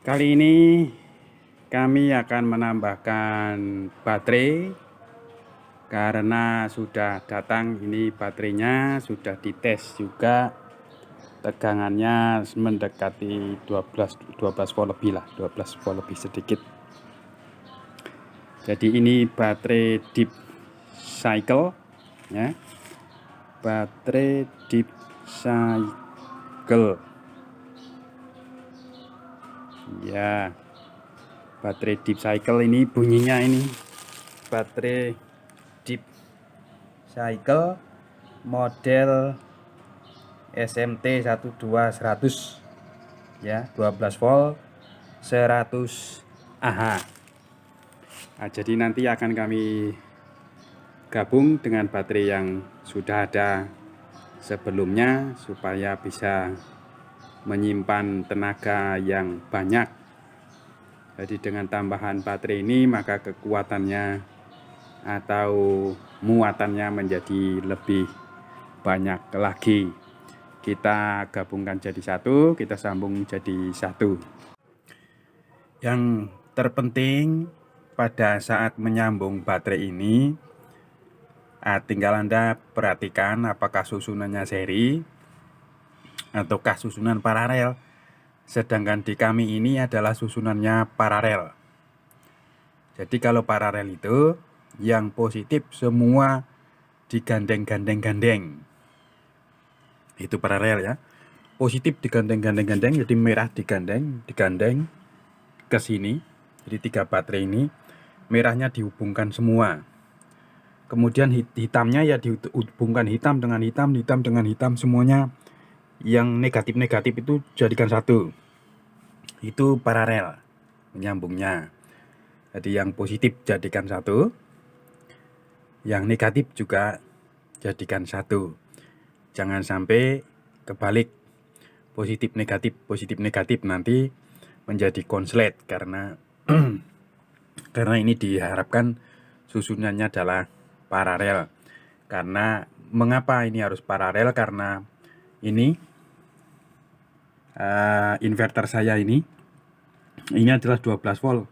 Kali ini kami akan menambahkan baterai karena sudah datang ini baterainya, sudah dites juga, tegangannya mendekati 12 volt lebih lah, 12 volt lebih sedikit. Jadi ini baterai deep cycle ya. Baterai deep cycle. Ya. Baterai deep cycle ini bunyinya ini baterai deep cycle model SMT 12100 ya, 12 volt 100 Ah. Nah, jadi nanti akan kami gabung dengan baterai yang sudah ada sebelumnya supaya bisa menyimpan tenaga yang banyak. Jadi dengan tambahan baterai ini maka kekuatannya atau muatannya menjadi lebih banyak lagi. Kita gabungkan jadi satu, kita sambung jadi satu. Yang terpenting pada saat menyambung baterai ini, tinggal Anda perhatikan apakah susunannya seri ataukah susunan paralel. Sedangkan di kami ini adalah susunannya paralel. Jadi kalau paralel itu yang positif semua digandeng-gandeng. Itu paralel ya. Positif digandeng-gandeng, jadi merah digandeng ke sini. Jadi 3 baterai ini merahnya dihubungkan semua. Kemudian hitamnya ya dihubungkan hitam dengan hitam, hitam dengan hitam, semuanya yang negatif-negatif itu jadikan satu. Itu paralel menyambungnya. Jadi yang positif jadikan satu, yang negatif juga jadikan satu. Jangan sampai kebalik, positif negatif nanti menjadi konslet karena ini diharapkan susunannya adalah paralel. Karena mengapa ini harus paralel? Karena ini inverter saya ini adalah 12 volt.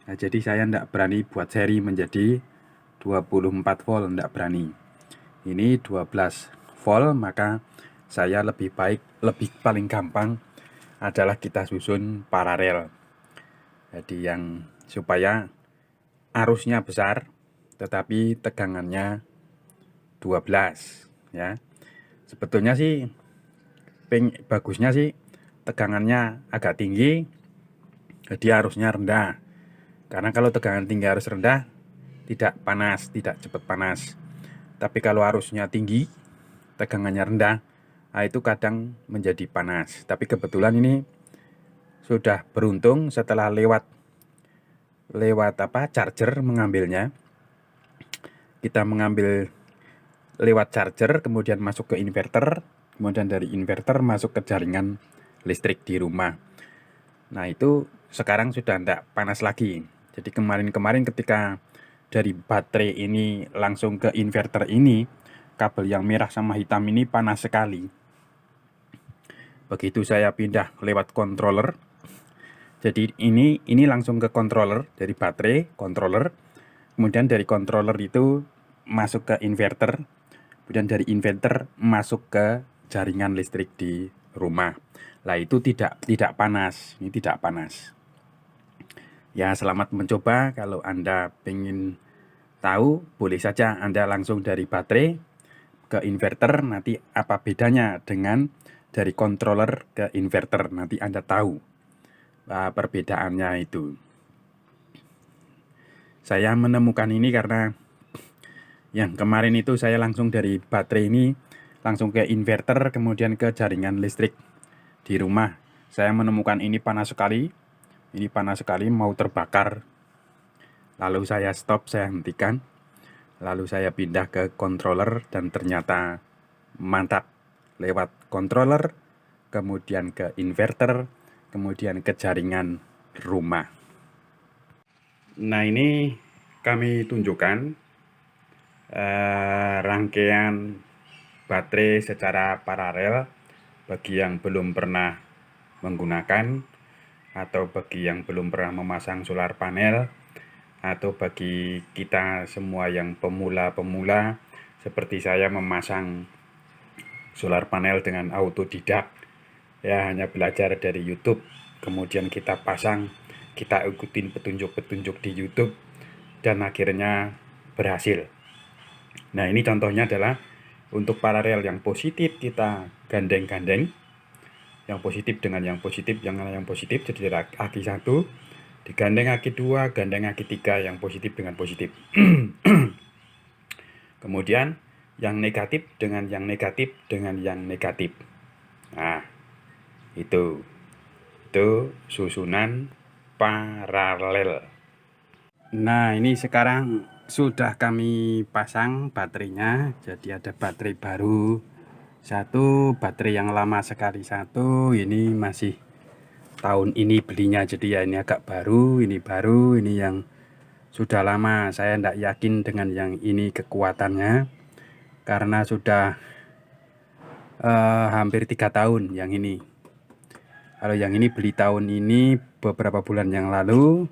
Nah, jadi saya tidak berani buat seri menjadi 24 volt, tidak berani. Ini 12 volt, maka saya lebih paling gampang adalah kita susun paralel. Jadi yang supaya arusnya besar tetapi tegangannya 12 ya. Sebetulnya sih bagusnya sih tegangannya agak tinggi, jadi arusnya rendah. Karena kalau tegangan tinggi arus rendah tidak panas, tidak cepat panas. Tapi kalau arusnya tinggi, tegangannya rendah, itu kadang menjadi panas. Tapi kebetulan ini sudah beruntung setelah lewat charger mengambilnya. Kita mengambil lewat charger, kemudian masuk ke inverter, kemudian dari inverter masuk ke jaringan listrik di rumah. Nah, itu sekarang sudah tidak panas lagi. Jadi kemarin ketika dari baterai ini langsung ke inverter ini, kabel yang merah sama hitam ini panas sekali. Begitu saya pindah lewat controller, jadi ini langsung ke controller, dari baterai controller, kemudian dari controller itu masuk ke inverter, kemudian dari inverter masuk ke jaringan listrik di rumah. Lah itu tidak panas, ini tidak panas. Ya, selamat mencoba. Kalau Anda pengen tahu, boleh saja Anda langsung dari baterai ke inverter. Nanti apa bedanya dengan dari controller ke inverter, nanti Anda tahu perbedaannya itu. Saya menemukan ini karena yang kemarin itu saya langsung dari baterai ini langsung ke inverter, kemudian ke jaringan listrik di rumah. Saya menemukan ini panas sekali. Ini panas sekali, mau terbakar. Lalu saya stop, saya hentikan. Lalu saya pindah ke controller dan ternyata mantap. Lewat controller, kemudian ke inverter, kemudian ke jaringan rumah. Nah, ini kami tunjukkan rangkaian baterai secara paralel bagi yang belum pernah menggunakan. atau bagi yang belum pernah memasang solar panel, atau bagi kita semua yang pemula-pemula seperti saya memasang solar panel dengan autodidak, ya hanya belajar dari YouTube, kemudian kita pasang, kita ikutin petunjuk-petunjuk di YouTube, dan akhirnya berhasil. Nah, ini contohnya adalah untuk paralel yang positif kita gandeng-gandeng, yang positif dengan yang positif, yang positif, jadi aki 1 digandeng aki 2, gandeng aki 3, yang positif dengan positif. Kemudian yang negatif dengan yang negatif dengan yang negatif. Nah, itu susunan paralel. Nah, ini sekarang sudah kami pasang baterainya, jadi ada baterai baru satu, baterai yang lama sekali satu. Ini masih tahun ini belinya, jadi ya ini agak baru, ini baru, ini yang sudah lama. Saya tidak yakin dengan yang ini kekuatannya karena sudah hampir 3 tahun yang ini. Kalau yang ini beli tahun ini beberapa bulan yang lalu.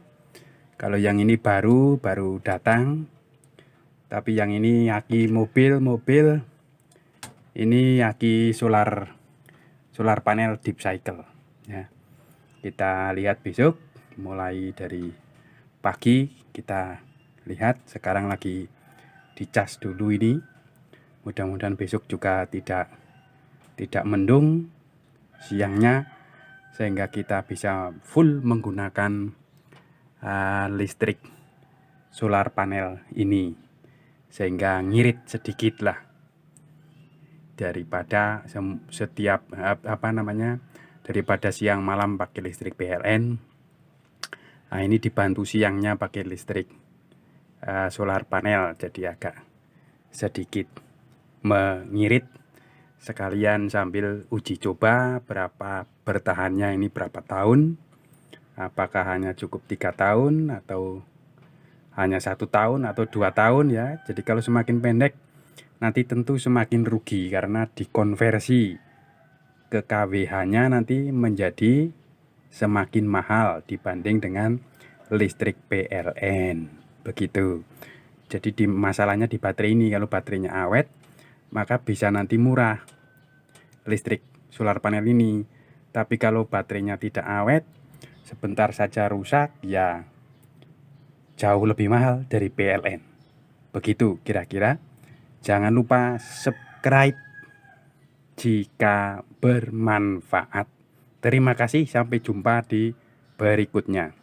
Kalau yang ini baru datang. Tapi yang ini aki mobil, ini aki solar panel deep cycle ya. Kita lihat besok, mulai dari pagi kita lihat. Sekarang lagi dicas dulu ini, mudah-mudahan besok juga tidak mendung siangnya, sehingga kita bisa full menggunakan listrik solar panel ini, sehingga ngirit sedikit lah daripada setiap daripada siang malam pakai listrik PLN. Nah, ini dibantu siangnya pakai listrik solar panel, jadi agak sedikit mengirit, sekalian sambil uji coba berapa bertahannya ini berapa tahun, apakah hanya cukup 3 tahun atau hanya 1 tahun atau 2 tahun ya. Jadi kalau semakin pendek nanti tentu semakin rugi karena dikonversi ke kWh-nya nanti menjadi semakin mahal dibanding dengan listrik PLN, begitu. Jadi masalahnya di baterai ini, kalau baterainya awet maka bisa nanti murah listrik solar panel ini. Tapi kalau baterainya tidak awet, sebentar saja rusak, ya jauh lebih mahal dari PLN. Begitu kira-kira. Jangan lupa subscribe jika bermanfaat. Terima kasih, sampai jumpa di berikutnya.